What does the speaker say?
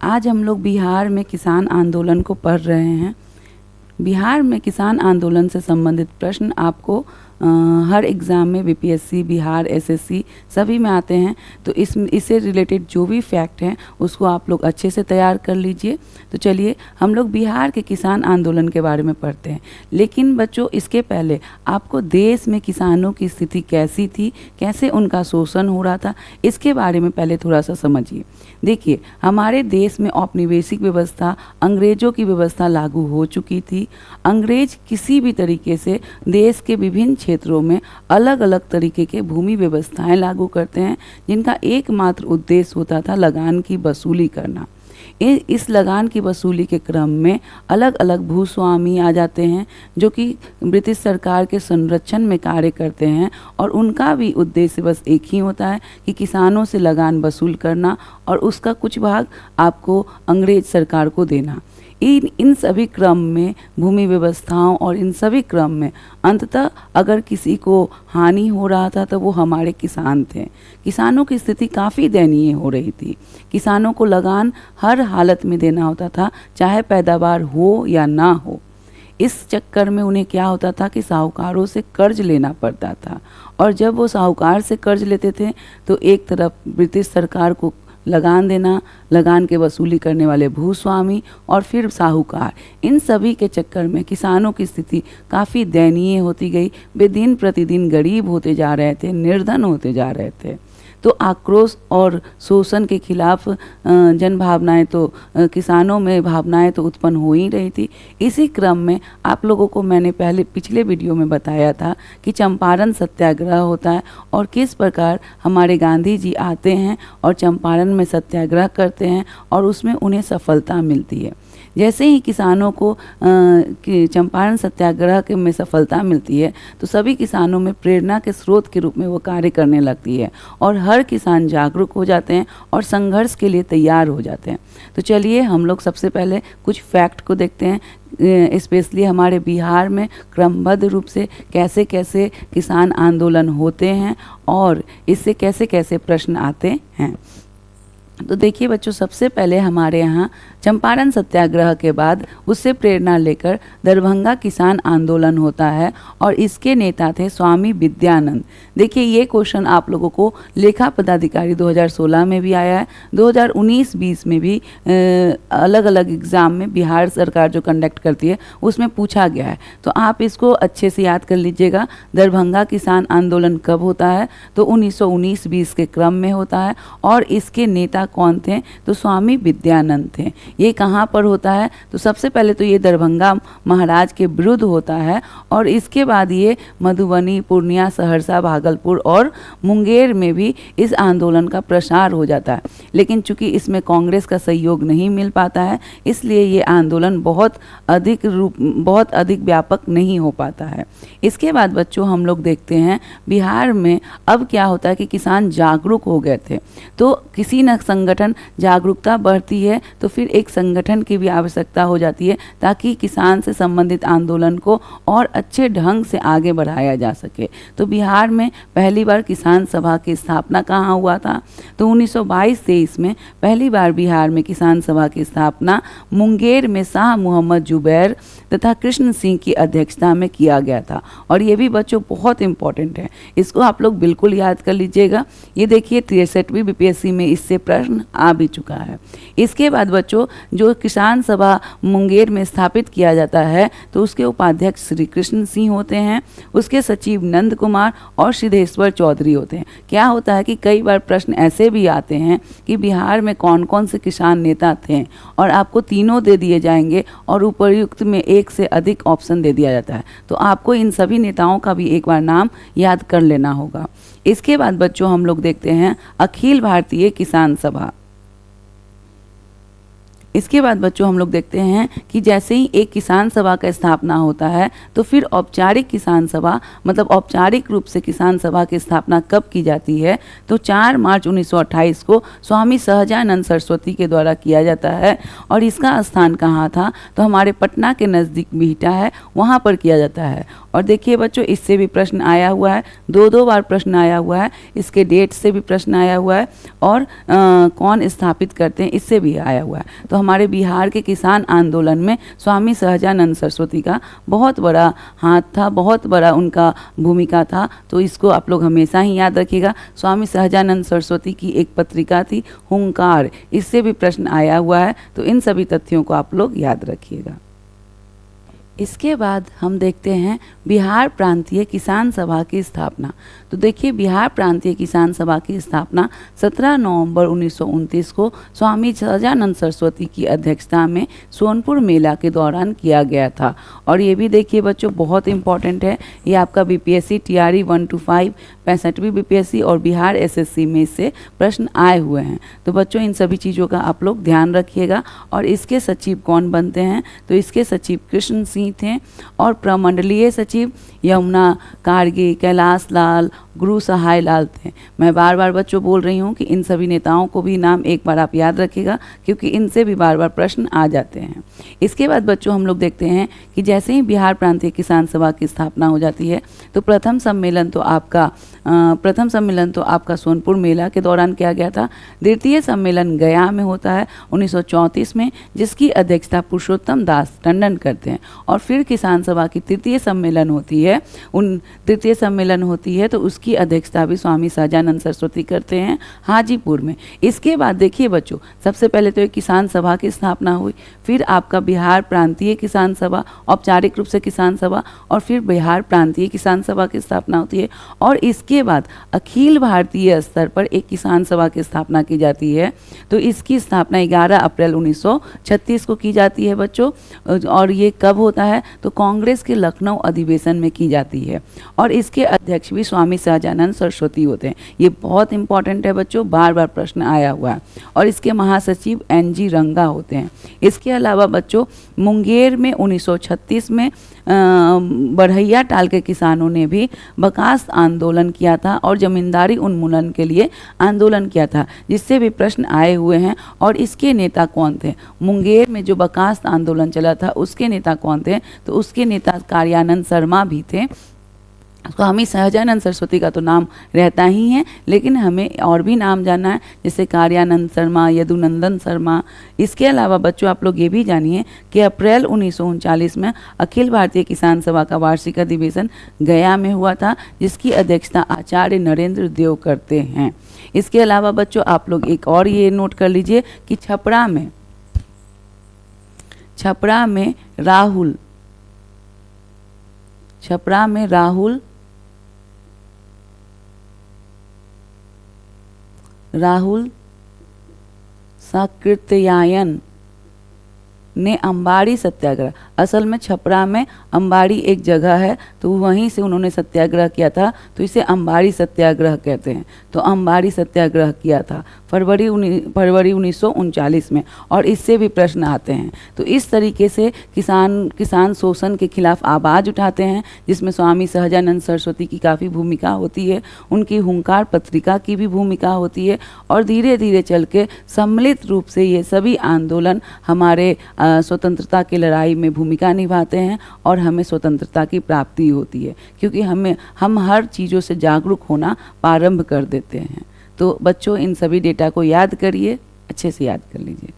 आज हम लोग बिहार में किसान आंदोलन को पढ़ रहे हैं। बिहार में किसान आंदोलन से संबंधित प्रश्न आपको हर एग्ज़ाम में बीपीएससी, बिहार, एसएससी सभी में आते हैं। तो इससे रिलेटेड जो भी फैक्ट हैं उसको आप लोग अच्छे से तैयार कर लीजिए। तो चलिए हम लोग बिहार के किसान आंदोलन के बारे में पढ़ते हैं। लेकिन बच्चों, इसके पहले आपको देश में किसानों की स्थिति कैसी थी, कैसे उनका शोषण हो रहा था, इसके बारे में पहले थोड़ा सा समझिए। देखिए, हमारे देश में औपनिवेशिक व्यवस्था, अंग्रेज़ों की व्यवस्था लागू हो चुकी थी। अंग्रेज किसी भी तरीके से देश के विभिन्न क्षेत्रों में अलग अलग तरीके के भूमि व्यवस्थाएं लागू करते हैं, जिनका एकमात्र उद्देश्य होता था लगान की वसूली करना। इस लगान की वसूली के क्रम में अलग अलग भूस्वामी आ जाते हैं जो कि ब्रिटिश सरकार के संरक्षण में कार्य करते हैं, और उनका भी उद्देश्य बस एक ही होता है कि किसानों से लगान वसूल करना और उसका कुछ भाग आपको अंग्रेज सरकार को देना। इन सभी क्रम में, भूमि व्यवस्थाओं और इन सभी क्रम में अंततः अगर किसी को हानि हो रहा था तो वो हमारे किसान थे। किसानों की स्थिति काफ़ी दयनीय हो रही थी। किसानों को लगान हर हालत में देना होता था, चाहे पैदावार हो या ना हो। इस चक्कर में उन्हें क्या होता था कि साहूकारों से कर्ज लेना पड़ता था, और जब वो साहूकार से कर्ज लेते थे तो एक तरफ ब्रिटिश सरकार को लगान देना, लगान के वसूली करने वाले भूस्वामी और फिर साहूकार, इन सभी के चक्कर में किसानों की स्थिति काफ़ी दयनीय होती गई। वे दिन प्रतिदिन गरीब होते जा रहे थे, निर्धन होते जा रहे थे। तो आक्रोश और शोषण के खिलाफ जन भावनाएं तो किसानों में भावनाएं तो उत्पन्न हो ही रही थी। इसी क्रम में आप लोगों को मैंने पिछले वीडियो में बताया था कि चंपारण सत्याग्रह होता है और किस प्रकार हमारे गांधी जी आते हैं और चंपारण में सत्याग्रह करते हैं और उसमें उन्हें सफलता मिलती है। जैसे ही किसानों को चंपारण सत्याग्रह के में सफलता मिलती है तो सभी किसानों में प्रेरणा के स्रोत के रूप में वो कार्य करने लगती है, और हर किसान जागरूक हो जाते हैं और संघर्ष के लिए तैयार हो जाते हैं। तो चलिए हम लोग सबसे पहले कुछ फैक्ट को देखते हैं, स्पेशली हमारे बिहार में क्रमबद्ध रूप से कैसे कैसे किसान आंदोलन होते हैं और इससे कैसे कैसे प्रश्न आते हैं। तो देखिए बच्चों, सबसे पहले हमारे यहाँ चंपारण सत्याग्रह के बाद उससे प्रेरणा लेकर दरभंगा किसान आंदोलन होता है, और इसके नेता थे स्वामी विद्यानंद। देखिए, ये क्वेश्चन आप लोगों को लेखा पदाधिकारी 2016 में भी आया है, 2019-20 में भी अलग अलग एग्ज़ाम में बिहार सरकार जो कंडक्ट करती है उसमें पूछा गया है। तो आप इसको अच्छे से याद कर लीजिएगा। दरभंगा किसान आंदोलन कब होता है? तो 1919-20 के क्रम में होता है, और इसके नेता कौन थे? तो स्वामी विद्यानंद थे। ये कहाँ पर होता है? तो सबसे पहले तो ये दरभंगा महाराज के विरुद्ध होता है, और इसके बाद ये मधुबनी, पूर्णिया, सहरसा, भागलपुर और मुंगेर में भी इस आंदोलन का प्रसार हो जाता है। लेकिन चूंकि इसमें कांग्रेस का सहयोग नहीं मिल पाता है, इसलिए ये आंदोलन बहुत अधिक व्यापक नहीं हो पाता है। इसके बाद बच्चों हम लोग देखते हैं बिहार में अब क्या होता है कि किसान जागरूक हो गए थे। तो किसी न संगठन जागरूकता बढ़ती है तो फिर एक संगठन की भी आवश्यकता हो जाती है, ताकि किसान से संबंधित आंदोलन को और अच्छे ढंग से आगे बढ़ाया जा सके। तो बिहार में पहली बार किसान सभा की स्थापना कहाँ हुआ था? तो 1922-23 में पहली बार बिहार में किसान सभा की स्थापना मुंगेर में शाह मोहम्मद जुबैर तथा कृष्ण सिंह की अध्यक्षता में किया गया था। और ये भी बच्चों बहुत इंपॉर्टेंट है, इसको आप लोग बिल्कुल याद कर लीजिएगा। ये देखिए 63वीं बीपीएससी में इससे प्रश्न आ भी चुका है। इसके बाद बच्चों, जो किसान सभा मुंगेर में स्थापित किया जाता है तो उसके उपाध्यक्ष श्री कृष्ण सिंह होते हैं, उसके सचिव नंद कुमार और सिद्धेश्वर चौधरी होते हैं। क्या होता है कि कई बार प्रश्न ऐसे भी आते हैं कि बिहार में कौन कौन से किसान नेता थे, और आपको तीनों दे दिए जाएंगे और उपर्युक्त में एक से अधिक ऑप्शन दे दिया जाता है। तो आपको इन सभी नेताओं का भी एक बार नाम याद कर लेना होगा। इसके बाद बच्चों हम लोग देखते हैं अखिल भारतीय किसान सभा। इसके बाद बच्चों हम लोग देखते हैं कि जैसे ही एक किसान सभा का स्थापना होता है तो फिर औपचारिक किसान सभा मतलब औपचारिक रूप से किसान सभा की स्थापना कब की जाती है, तो 4 मार्च 1928 को स्वामी सहजानंद सरस्वती के द्वारा किया जाता है। और इसका स्थान कहाँ था, तो हमारे पटना के नज़दीक बिहटा है, वहाँ पर किया जाता है। और देखिए बच्चों, इससे भी प्रश्न आया हुआ है, 2 बार प्रश्न आया हुआ है, इसके डेट से भी प्रश्न आया हुआ है और कौन स्थापित करते हैं इससे भी आया हुआ है। तो हमारे बिहार के किसान आंदोलन में स्वामी सहजानंद सरस्वती का बहुत बड़ा हाथ था, बहुत बड़ा उनका भूमिका था। तो इसको आप लोग हमेशा ही याद रखिएगा। स्वामी सहजानंद सरस्वती की एक पत्रिका थी हुंकार, इससे भी प्रश्न आया हुआ है। तो इन सभी तथ्यों को आप लोग याद रखिएगा। इसके बाद हम देखते हैं बिहार प्रांतीय किसान सभा की स्थापना। तो देखिए, बिहार प्रांतीय किसान सभा की स्थापना 17 नवंबर 1929 को स्वामी सहजानंद सरस्वती की अध्यक्षता में सोनपुर मेला के दौरान किया गया था। और ये भी देखिए बच्चों, बहुत इंपॉर्टेंट है, ये आपका बीपीएससी TRE 1 to 5 65वीं बीपीएससी और बिहार एसएससी में से प्रश्न आए हुए हैं। तो बच्चों, इन सभी चीज़ों का आप लोग ध्यान रखिएगा। और इसके सचिव कौन बनते हैं, तो इसके सचिव कृष्ण सिंह थे और प्रमंडलीय सचिव यमुना कारगे, कैलाश लाल, गुरु सहाय लाल थे। मैं बार बार बच्चों बोल रही हूँ कि इन सभी नेताओं को भी नाम एक बार आप याद रखिएगा, क्योंकि इनसे भी बार बार प्रश्न आ जाते हैं। इसके बाद बच्चों हम लोग देखते हैं कि जैसे ही बिहार प्रांतीय किसान सभा की स्थापना हो जाती है तो प्रथम सम्मेलन तो आपका सोनपुर मेला के दौरान किया गया था। द्वितीय सम्मेलन गया में होता है 1934 में, जिसकी अध्यक्षता पुरुषोत्तम दास टंडन करते हैं। और फिर किसान सभा की तृतीय सम्मेलन होती है तो उसकी अध्यक्षता भी स्वामी सहजानंद सरस्वती करते हैं हाजीपुर में। इसके बाद देखिए बच्चों, सबसे पहले तो एक किसान सभा की स्थापना हुई, फिर आपका बिहार प्रांतीय किसान सभा, औपचारिक रूप से किसान सभा, और फिर बिहार प्रांतीय किसान सभा की स्थापना होती है। और इसके बाद अखिल भारतीय स्तर पर एक किसान सभा की स्थापना की जाती है। तो इसकी स्थापना 11 अप्रैल 1936 को की जाती है बच्चों। और ये कब होता है, तो कांग्रेस के लखनऊ अधिवेशन में की जाती है। और इसके अध्यक्ष भी स्वामी सहजानंद सरस्वती होते हैं। ये बहुत इंपॉर्टेंट है बच्चों, बार बार प्रश्न आया हुआ है। और इसके महासचिव NG रंगा होते हैं। इसके अलावा बच्चों, मुंगेर में 1936 में बढ़ैया टाल के किसानों ने भी बर्खास्त आंदोलन किया था और जमींदारी उन्मूलन के लिए आंदोलन किया था, जिससे भी प्रश्न आए हुए हैं। और इसके नेता कौन थे, मुंगेर में जो बर्खास्त आंदोलन चला था उसके नेता कौन थे, तो उसके नेता कार्यानंद शर्मा भी थे। स्वामी सहजानंद सरस्वती का तो नाम रहता ही है, लेकिन हमें और भी नाम जानना है, जैसे कार्यानंद शर्मा, यदुनंदन शर्मा। इसके अलावा बच्चों आप लोग ये भी जानिए कि अप्रैल 1939 में अखिल भारतीय किसान सभा का वार्षिक अधिवेशन गया में हुआ था, जिसकी अध्यक्षता आचार्य नरेंद्र देव करते हैं। इसके अलावा बच्चों आप लोग एक और ये नोट कर लीजिए कि छपरा में राहुल साकृत्यायन ने अंबाड़ी सत्याग्रह, असल में छपरा में अंबाड़ी एक जगह है तो वहीं से उन्होंने सत्याग्रह किया था, तो इसे अंबाड़ी सत्याग्रह कहते हैं। तो अंबाड़ी सत्याग्रह किया था फरवरी 1939 में, और इससे भी प्रश्न आते हैं। तो इस तरीके से किसान शोषण के खिलाफ आवाज़ उठाते हैं, जिसमें स्वामी सहजानंद सरस्वती की काफ़ी भूमिका होती है, उनकी हुंकार पत्रिका की भी भूमिका होती है। और धीरे धीरे चल के सम्मिलित रूप से ये सभी आंदोलन हमारे स्वतंत्रता की लड़ाई में भूमिका निभाते हैं और हमें स्वतंत्रता की प्राप्ति होती है, क्योंकि हम हर चीज़ों से जागरूक होना प्रारंभ कर देते हैं। तो बच्चों इन सभी डेटा को याद करिए, अच्छे से याद कर लीजिए।